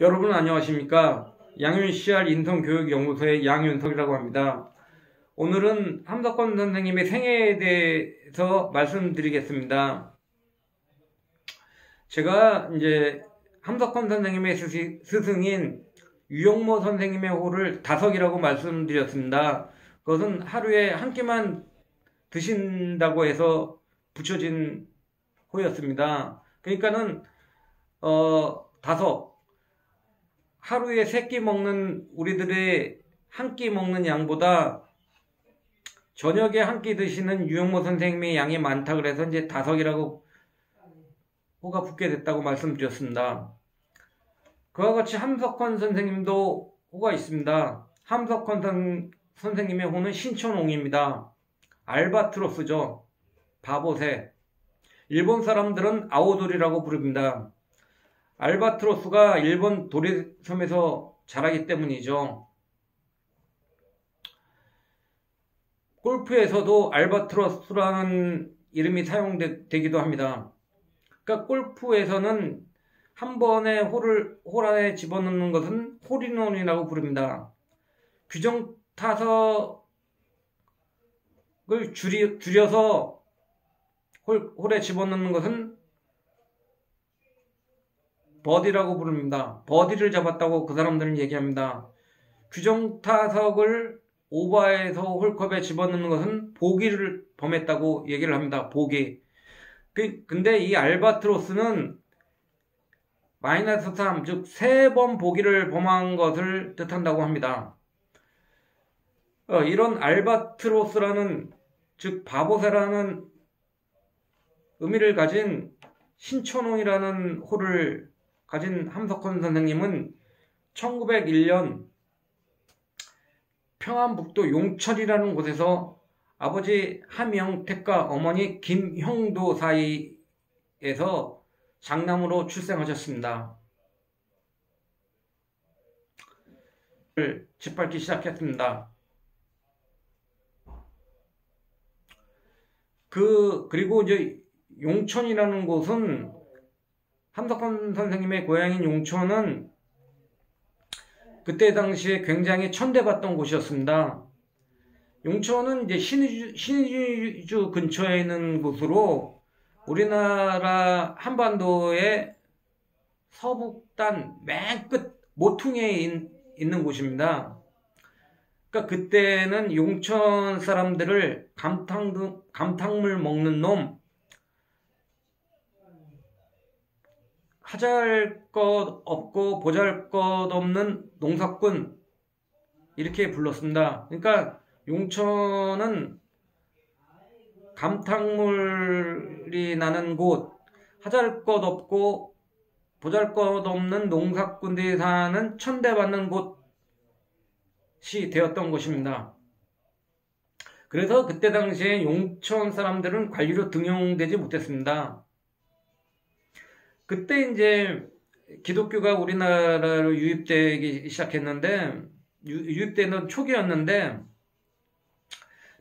여러분 안녕하십니까? 양윤CR 인성교육연구소의 양윤석이라고 합니다. 오늘은 함석권 선생님의 생애에 대해서 말씀드리겠습니다. 제가 이제 함석권 선생님의 스승인 유영모 선생님의 호를 다석이라고 말씀드렸습니다. 그것은 하루에 한 끼만 드신다고 해서 붙여진 호였습니다. 그러니까는 다석, 하루에 3끼 먹는 우리들의 한 끼 먹는 양보다 저녁에 한 끼 드시는 유영모 선생님의 양이 많다 그래서 이제 다석이라고 호가 붙게 됐다고 말씀드렸습니다. 그와 같이 함석헌 선생님도 호가 있습니다. 함석헌 선생님의 호는 신촌옹입니다. 알바트로스죠. 바보새. 일본 사람들은 아오돌이라고 부릅니다. 알바트로스가 일본 도리섬에서 자라기 때문이죠. 골프에서도 알바트로스라는 이름이 사용되기도 합니다. 그러니까 골프에서는 한 번에 홀 안에 집어넣는 것은 홀인원이라고 부릅니다. 규정 타석을 줄여서 홀에 집어넣는 것은 버디라고 부릅니다. 버디를 잡았다고 그 사람들은 얘기합니다. 규정 타석을 오버해서 홀컵에 집어넣는 것은 보기를 범했다고 얘기를 합니다. 보기. 근데 이 알바트로스는 마이너스 3, 즉 3번 보기를 범한 것을 뜻한다고 합니다. 이런 알바트로스라는, 즉 바보새라는 의미를 가진 신촌옹이라는 호를 가진 함석헌 선생님은 1901년 평안북도 용천이라는 곳에서 아버지 함영택과 어머니 김형도 사이에서 장남으로 출생하셨습니다. 짓밟기 시작했습니다. 그리고 이제 용천이라는 곳은 함석헌 선생님의 고향인 용천은 그때 당시에 굉장히 천대받던 곳이었습니다. 용천은 이제 신의주 근처에 있는 곳으로 우리나라 한반도의 서북단 맨 끝 모퉁이에 있는 곳입니다. 그러니까 그때는 용천 사람들을 감탕물 먹는 놈, 하잘 것 없고 보잘 것 없는 농사꾼, 이렇게 불렀습니다. 그러니까 용천은 감탕물이 나는 곳, 하잘 것 없고 보잘 것 없는 농사꾼들이 사는 천대받는 곳이 되었던 곳입니다. 그래서 그때 당시에 용천 사람들은 관리로 등용되지 못했습니다. 그때 이제 기독교가 우리나라로 유입되기 시작했는데, 유입되는 초기였는데,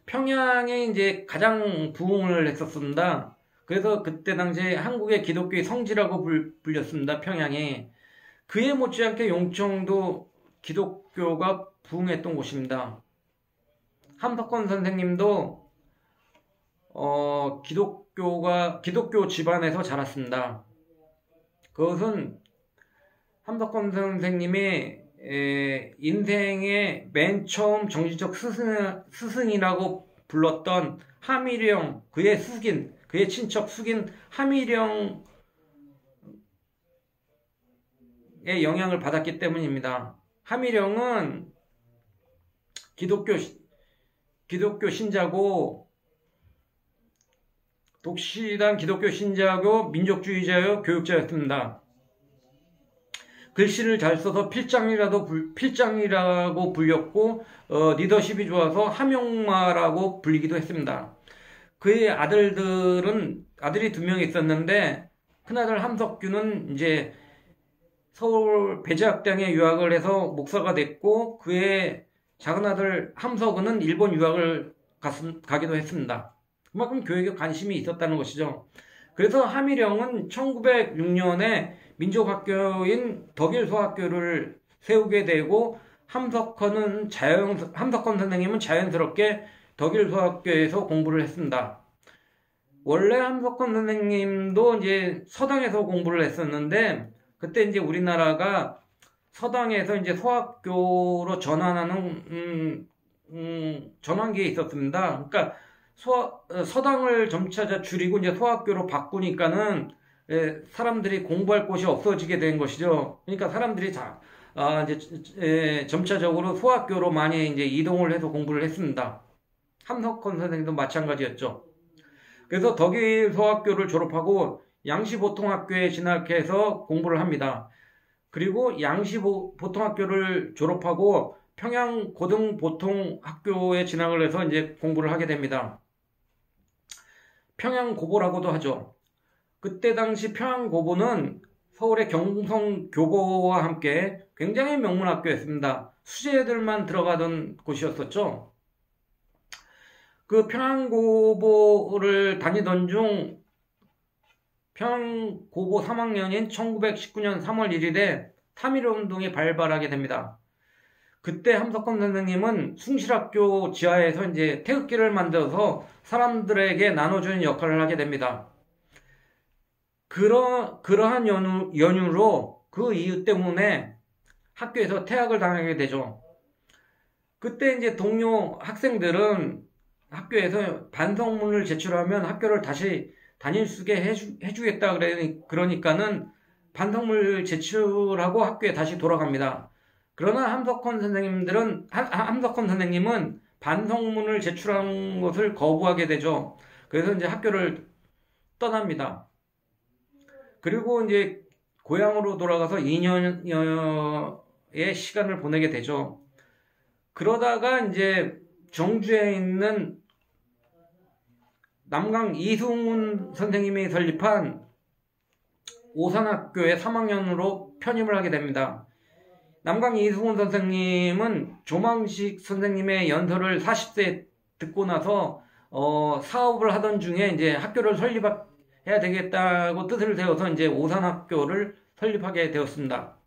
평양에 이제 가장 부흥을 했었습니다. 그래서 그때 당시에 한국의 기독교의 성지라고 불렸습니다. 평양에. 그에 못지않게 용천도 기독교가 부흥했던 곳입니다. 함석헌 선생님도 기독교 집안에서 자랐습니다. 그것은 함석헌 선생님의 인생의 맨 처음 정신적 스승이라고 불렀던 함일영, 그의 친척 숙인 함일영의 영향을 받았기 때문입니다. 함일영은 기독교 신자고, 독실한 기독교 신자고 민족주의자요 교육자였습니다. 글씨를 잘 써서 필장이라고 불렸고, 리더십이 좋아서 함용마라고 불리기도 했습니다. 그의 아들이 2명이 있었는데, 큰아들 함석규는 이제 서울 배재학당에 유학을 해서 목사가 됐고, 그의 작은아들 함석은은 일본 유학을 가기도 했습니다. 그만큼 교육에 관심이 있었다는 것이죠. 그래서 함일영은 1906년에 민족학교인 덕일소학교를 세우게 되고 함석헌 선생님은 자연스럽게 덕일소학교에서 공부를 했습니다. 원래 함석헌 선생님도 이제 서당에서 공부를 했었는데 그때 이제 우리나라가 서당에서 이제 소학교로 전환하는 전환기에 있었습니다. 그러니까 서당을 점차 줄이고 이제 소학교로 바꾸니까는 사람들이 공부할 곳이 없어지게 된 것이죠. 그러니까 사람들이 이제 점차적으로 소학교로 많이 이제 이동을 해서 공부를 했습니다. 함석헌 선생님도 마찬가지였죠. 그래서 덕일 소학교를 졸업하고 양시보통학교에 진학해서 공부를 합니다. 그리고 양시보통학교를 졸업하고 평양고등보통학교에 진학을 해서 이제 공부를 하게 됩니다. 평양고보라고도 하죠. 그때 당시 평양고보는 서울의 경성교보와 함께 굉장히 명문학교였습니다. 수재들만 들어가던 곳이었었죠. 그 평양고보를 다니던 중 평양고보 3학년인 1919년 3월 1일에 3.1운동이 발발하게 됩니다. 그때 함석헌 선생님은 숭실학교 지하에서 이제 태극기를 만들어서 사람들에게 나눠주는 역할을 하게 됩니다. 그러한 연유로 그 이유 때문에 학교에서 퇴학을 당하게 되죠. 그때 이제 동료 학생들은 학교에서 반성문을 제출하면 학교를 다시 다닐 수 있게 해주겠다 그러니까는 반성문을 제출하고 학교에 다시 돌아갑니다. 그러나 함석헌 선생님은 반성문을 제출한 것을 거부하게 되죠. 그래서 이제 학교를 떠납니다. 그리고 이제 고향으로 돌아가서 2년여의 시간을 보내게 되죠. 그러다가 이제 정주에 있는 남강 이승훈 선생님이 설립한 오산학교에 3학년으로 편입을 하게 됩니다. 남강 이승훈 선생님은 조망식 선생님의 연설을 40세 듣고 나서 사업을 하던 중에 이제 학교를 설립해야 되겠다고 뜻을 세워서 이제 오산학교를 설립하게 되었습니다.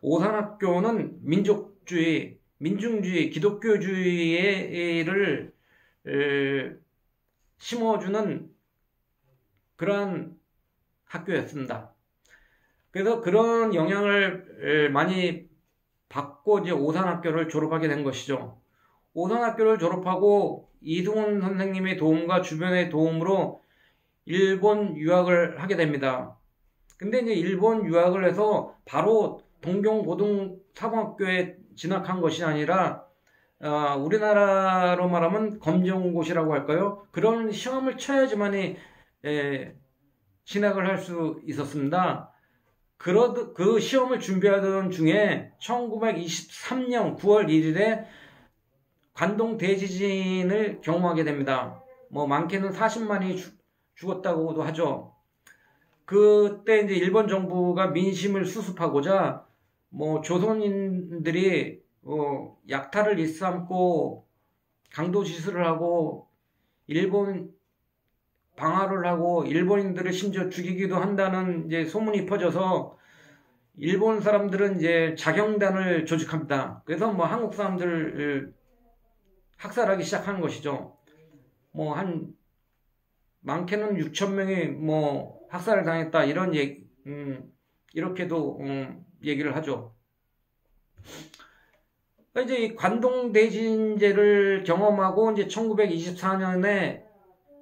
오산학교는 민족주의, 민중주의, 기독교주의를 심어주는 그러한 학교였습니다. 그래서 그런 영향을 많이 받고 이제 오산학교를 졸업하게 된 것이죠. 오산학교를 졸업하고 이승훈 선생님의 도움과 주변의 도움으로 일본 유학을 하게 됩니다. 근데 이제 일본 유학을 해서 바로 동경고등사범학교에 진학한 것이 아니라 우리나라로 말하면 검정고시라고 할까요? 그런 시험을 쳐야지만이 진학을 할 수 있었습니다. 그 시험을 준비하던 중에 1923년 9월 1일에 관동 대지진을 경험하게 됩니다. 뭐 많게는 40만이 죽었다고도 하죠. 그때 이제 일본 정부가 민심을 수습하고자 뭐 조선인들이 약탈을 일삼고 강도짓을 하고 일본 방화를 하고 일본인들을 심지어 죽이기도 한다는 이제 소문이 퍼져서 일본 사람들은 이제 자경단을 조직합니다. 그래서 뭐 한국 사람들을 학살하기 시작한 것이죠. 뭐 한 많게는 6,000명이 뭐 학살을 당했다 이런 이렇게도 얘기를 하죠. 이제 이 관동 대진제를 경험하고 이제 1924년에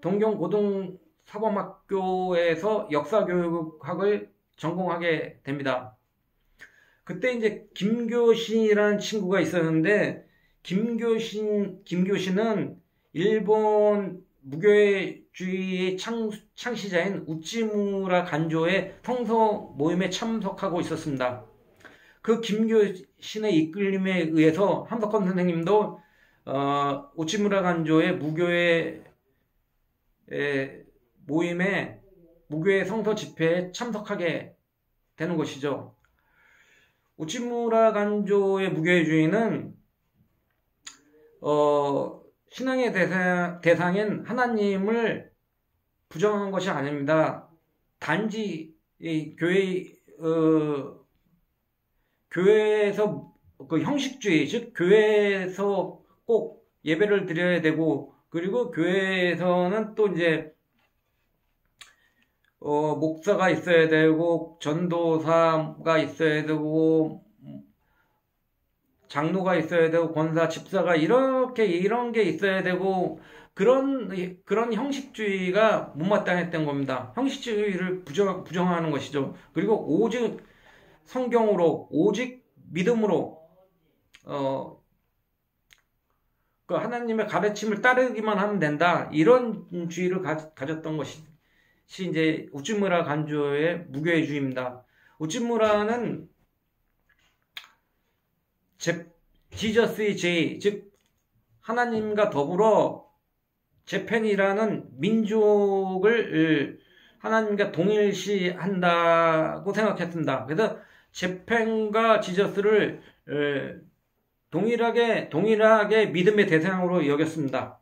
동경고등사범학교에서 역사교육학을 전공하게 됩니다. 그때 이제 김교신이라는 친구가 있었는데 김교신은 일본 무교회주의의 창시자인 우찌무라 간조의 성서 모임에 참석하고 있었습니다. 그 김교신의 이끌림에 의해서 함석헌 선생님도 우찌무라 간조의 무교회 모임에 무교회 성서 집회에 참석하게 되는 것이죠. 우찌무라 간조의 무교회주의는 신앙의 대상인 하나님을 부정한 것이 아닙니다. 단지 이 교회에서 그 형식주의, 즉 교회에서 꼭 예배를 드려야 되고, 그리고 교회에서는 또 이제 목사가 있어야 되고, 전도사가 있어야 되고, 장로가 있어야 되고, 권사, 집사가 이런 게 있어야 되고, 그런 형식주의가 못마땅했던 겁니다. 형식주의를 부정하는 것이죠. 그리고 오직 성경으로, 오직 믿음으로, 그 하나님의 가르침을 따르기만 하면 된다. 이런 주의를 가졌던 것이 이제 우찌무라 간조의 무교회주의입니다. 우찌무라는 지저스의 제이, 즉 하나님과 더불어 재팬이라는 민족을 하나님과 동일시한다고 생각했습니다. 그래서 재팬과 지저스를 동일하게 믿음의 대상으로 여겼습니다.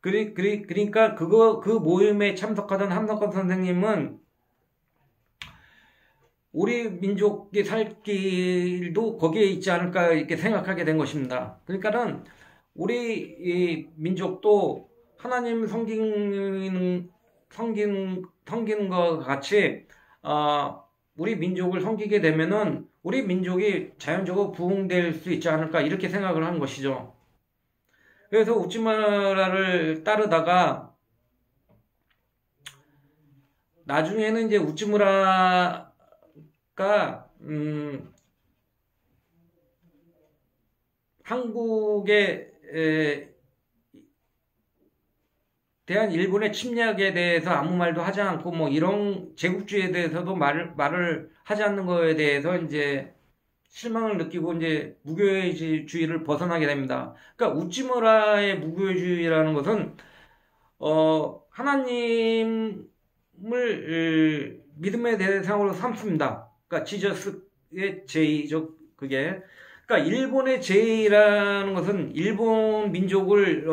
그러니까 그 모임에 참석하던 함석헌 선생님은 우리 민족이 살 길도 거기에 있지 않을까 이렇게 생각하게 된 것입니다. 그러니까는 우리 이 민족도 하나님 섬기는 것과 같이 우리 민족을 섬기게 되면은 우리 민족이 자연적으로 부흥될 수 있지 않을까 이렇게 생각을 한 것이죠. 그래서 우찌무라를 따르다가 나중에는 이제 우찌무라가 한국에 대한 일본의 침략에 대해서 아무 말도 하지 않고 뭐 이런 제국주의에 대해서도 말을 하지 않는 거에 대해서 이제 실망을 느끼고 이제 무교회주의를 벗어나게 됩니다. 그러니까 우찌무라의 무교회주의라는 것은 하나님을 믿음의 대상으로 삼습니다. 그러니까 지저스의 제의적 그게 그러니까 일본의 제의라는 것은 일본 민족을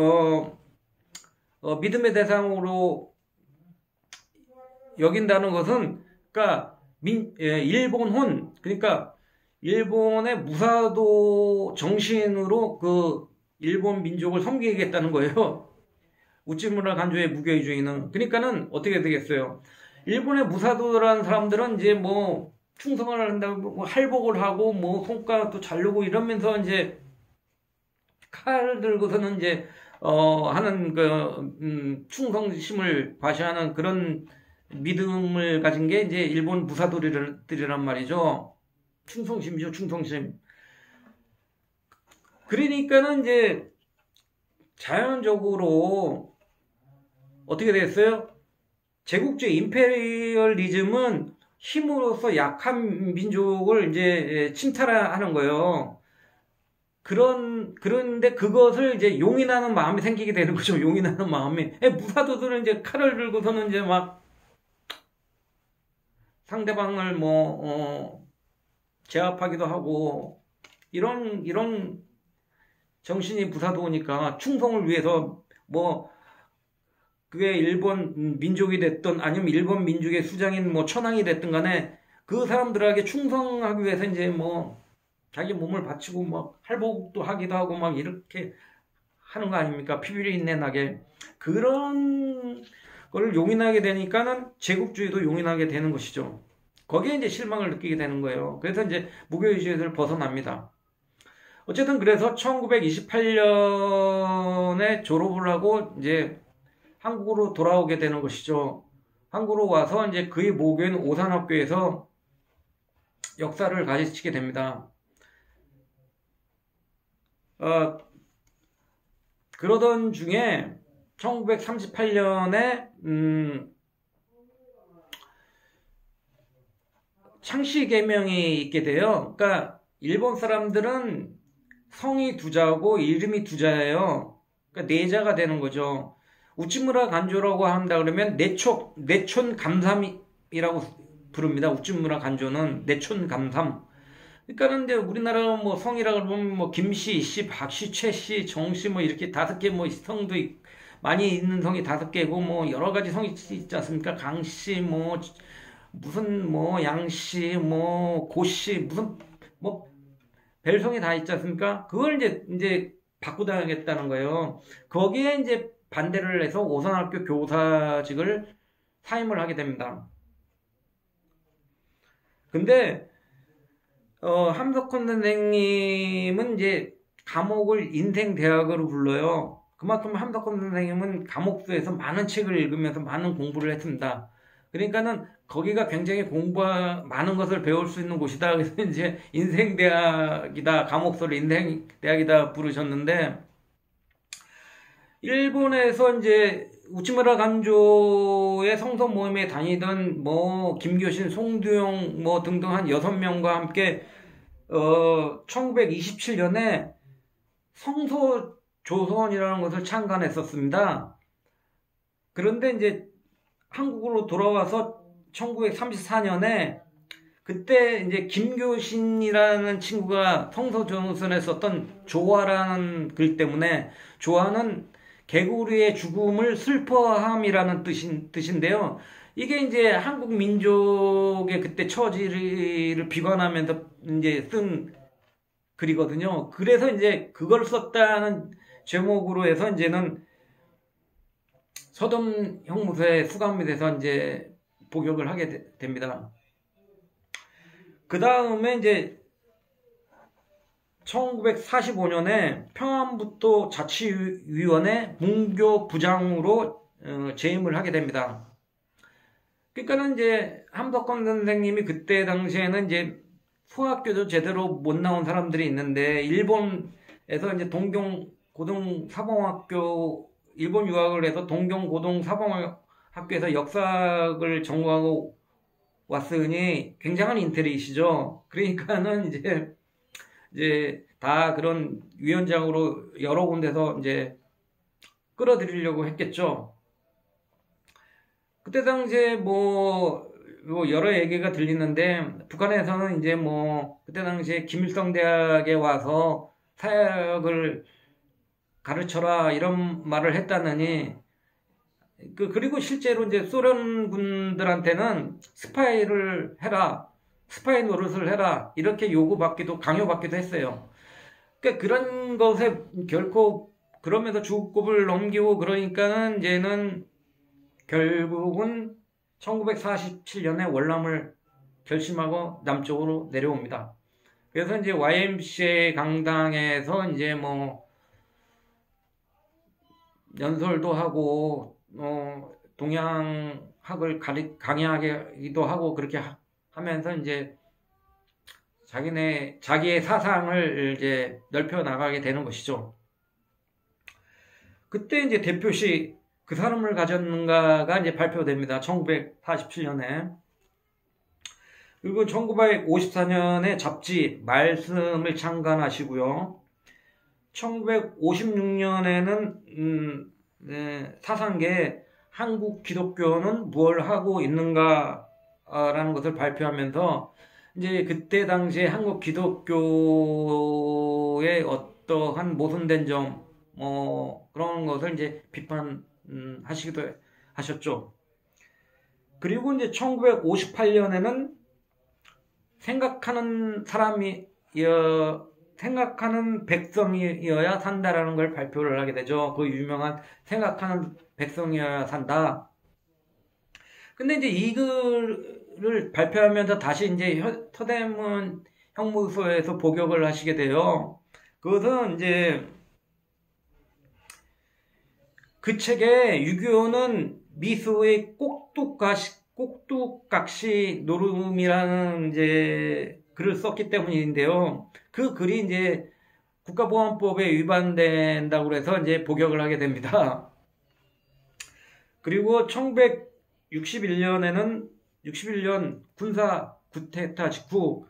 믿음의 대상으로 여긴다는 것은 그러니까 일본혼 그러니까 일본의 무사도 정신으로 그 일본 민족을 섬기겠다는 거예요. 우찌무라 간조의 무교회주의는. 그러니까는 어떻게 되겠어요? 일본의 무사도라는 사람들은 이제 뭐 충성을 한다고 뭐 할복을 하고 뭐 손가락도 자르고 이러면서 이제 칼을 들고서는 이제 하는 그 충성심을 과시하는 그런 믿음을 가진 게 이제 일본 무사도들이란 말이죠. 충성심이죠, 충성심. 그러니까는 이제 자연적으로 어떻게 됐어요? 제국주의 임페리얼리즘은 힘으로써 약한 민족을 이제 침탈하는 거예요. 그런데 그것을 이제 용인하는 마음이 생기게 되는 거죠. 용인하는 마음이. 무사도들은 이제 칼을 들고서는 이제 막 상대방을 제압하기도 하고, 이런 정신이 무사도니까 충성을 위해서 그게 일본 민족이 됐든 아니면 일본 민족의 수장인 천황이 됐든 간에 그 사람들에게 충성하기 위해서 이제 자기 몸을 바치고 할복도 하기도 하고 이렇게 하는 거 아닙니까? 피비린내 나게. 그런 걸 용인하게 되니까는 제국주의도 용인하게 되는 것이죠. 거기에 이제 실망을 느끼게 되는 거예요. 그래서 이제 무교회주의를 벗어납니다. 어쨌든 그래서 1928년에 졸업을 하고 이제 한국으로 돌아오게 되는 것이죠. 한국으로 와서 이제 그의 모교인 오산학교에서 역사를 가르치게 됩니다. 그러던 중에 1938년에 창씨개명이 있게 돼요. 그러니까 일본 사람들은 성이 두자고 이름이 두자예요. 그러니까 네자가 되는 거죠. 우찌무라 간조라고 한다 그러면 내촌 감삼이라고 부릅니다. 우찌무라 간조는 내촌 감삼. 그러니까는 이제 우리나라 성이라 그러면 김씨, 이씨, 박씨, 최씨, 정씨 이렇게 5개 성도 많이 있는 성이 5개고 여러 가지 성이 있지 않습니까? 강씨 무슨 뭐 양씨, 뭐 고씨, 무슨 뭐 별성이 다 있지 않습니까? 그걸 이제 바꾸다겠다는 거예요. 거기에 이제 반대를 해서 오산학교 교사직을 사임을 하게 됩니다. 근데 함석헌 선생님은 이제 감옥을 인생대학으로 불러요. 그만큼 함석헌 선생님은 감옥수에서 많은 책을 읽으면서 많은 공부를 했습니다. 그러니까는 거기가 굉장히 많은 것을 배울 수 있는 곳이다. 그래서 이제 인생대학이다, 감옥수를 인생대학이다 부르셨는데, 일본에서 이제 우치무라 간조의 성서 모임에 다니던 뭐 김교신, 송두용 뭐 등등 한 6명과 함께 1927년에 성서 조선이라는 것을 창간했었습니다. 그런데 이제 한국으로 돌아와서 1934년에 그때 이제 김교신이라는 친구가 성서 조선에 썼던 조화라는 글 때문에, 조화는 개구리의 죽음을 슬퍼함이라는 뜻인데요. 이게 이제 한국 민족의 그때 처지를 비관하면서 이제 쓴 글이거든요. 그래서 이제 그걸 썼다는 제목으로 해서 이제는 서점 형무소에 수감이 돼서 이제 복역을 하게 됩니다. 그 다음에 이제 1945년에 평안북도 자치위원회 문교부장으로 재임을 하게 됩니다. 그러니까는 이제 함석헌 선생님이 그때 당시에는 이제 수학교도 제대로 못 나온 사람들이 있는데, 일본에서 이제 동경고등사범학교 일본 유학을 해서 동경고등사범학교에서 역사학을 전공하고 왔으니 굉장한 인텔리시죠. 그러니까는 이제 다 그런 위원장으로 여러 군데서 이제 끌어들이려고 했겠죠. 그때 당시에 뭐 여러 얘기가 들리는데, 북한에서는 이제 뭐 그때 당시에 김일성 대학에 와서 사역을 가르쳐라 이런 말을 했다느니, 그리고 실제로 이제 소련군들한테는 스파이를 해라, 스파이 노릇을 해라, 이렇게 강요받기도 했어요. 그러니까 그런 것에 결코, 그러면서 주급을 넘기고 그러니까는 이제는 결국은 1947년에 월남을 결심하고 남쪽으로 내려옵니다. 그래서 이제 YMCA 강당에서 이제 뭐 연설도 하고 동양학을 강의하기도 하고, 그렇게 하면서 이제 자기의 사상을 이제 넓혀 나가게 되는 것이죠. 그때 이제 대표시 그 사람을 가졌는가가 이제 발표됩니다. 1947년에. 그리고 1954년에 잡지 말씀을 창간하시고요. 1956년에는 사상계에 한국 기독교는 무엇을 하고 있는가라는 것을 발표하면서, 이제 그때 당시에 한국 기독교의 어떠한 모순된 점, 그런 것을 이제 비판하시기도 하셨죠. 그리고 이제 1958년에는 생각하는 백성이어야 산다라는 걸 발표를 하게 되죠. 그 유명한 생각하는 백성이어야 산다. 근데 이제 이 글을 발표하면서 다시 이제 서대문 형무소에서 복역을 하시게 돼요. 그것은 이제 그 책에 유교는 미소의 꼭두각시 노름이라는 이제 글을 썼기 때문인데요. 그 글이 이제 국가보안법에 위반된다고 해서 이제 복역을 하게 됩니다. 그리고 1961년 군사 쿠데타 직후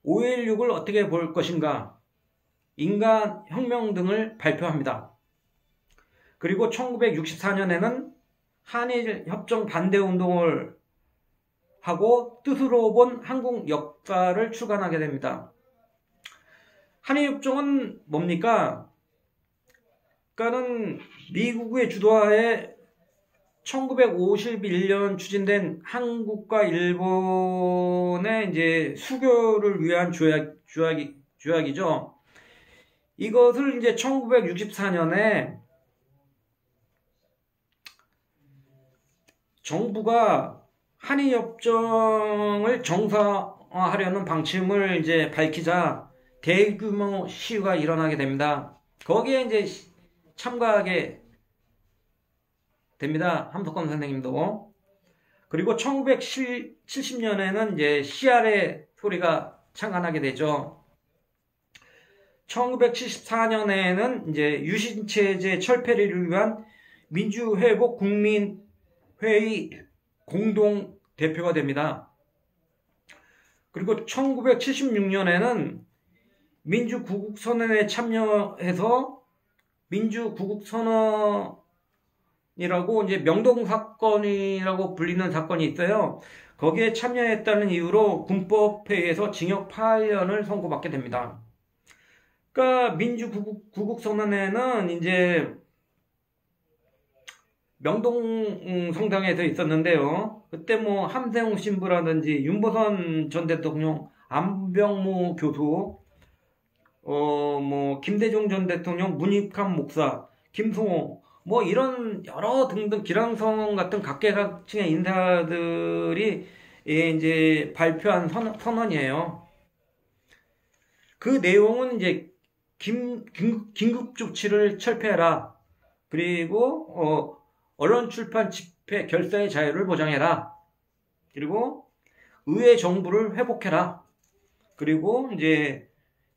5.16을 어떻게 볼 것인가, 인간 혁명 등을 발표합니다. 그리고 1964년에는 한일 협정 반대 운동을 하고 뜻으로 본 한국 역사를 출간하게 됩니다. 한일 협정은 뭡니까? 그러니까는 미국의 주도하에 1951년 추진된 한국과 일본의 이제 수교를 위한 조약이죠. 이것을 이제 1964년에 정부가 한일협정을 정상화하려는 방침을 이제 밝히자 대규모 시위가 일어나게 됩니다. 거기에 이제 참가하게 됩니다. 함석헌 선생님도. 그리고 1970년에는 이제 CR의 소리가 창간하게 되죠. 1974년에는 이제 유신체제 철폐를 위한 민주회복 국민회의 공동 대표가 됩니다. 그리고 1976년에는 민주구국선언에 참여해서 민주구국선언이라고 이제 명동사건이라고 불리는 사건이 있어요. 거기에 참여했다는 이유로 군법회의에서 징역 8년을 선고받게 됩니다. 그러니까 민주구국선언에는 이제 명동 성당에서 있었는데요. 그때 뭐 함세웅 신부라든지 윤보선 전 대통령, 안병무 교수, 뭐 김대중 전 대통령, 문익환 목사, 김승호, 뭐 이런 여러 등등 기랑성 같은 각계각층의 인사들이 이제 발표한 선언이에요. 그 내용은 이제 긴급 조치를 철폐해라. 그리고 언론 출판 집회 결사의 자유를 보장해라. 그리고 의회 정부를 회복해라. 그리고 이제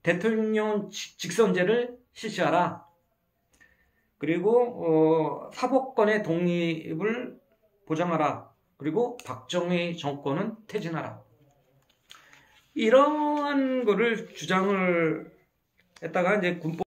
대통령 직선제를 실시하라. 그리고 사법권의 독립을 보장하라. 그리고 박정희 정권은 퇴진하라. 이러한 거를 주장을 했다가 이제 군법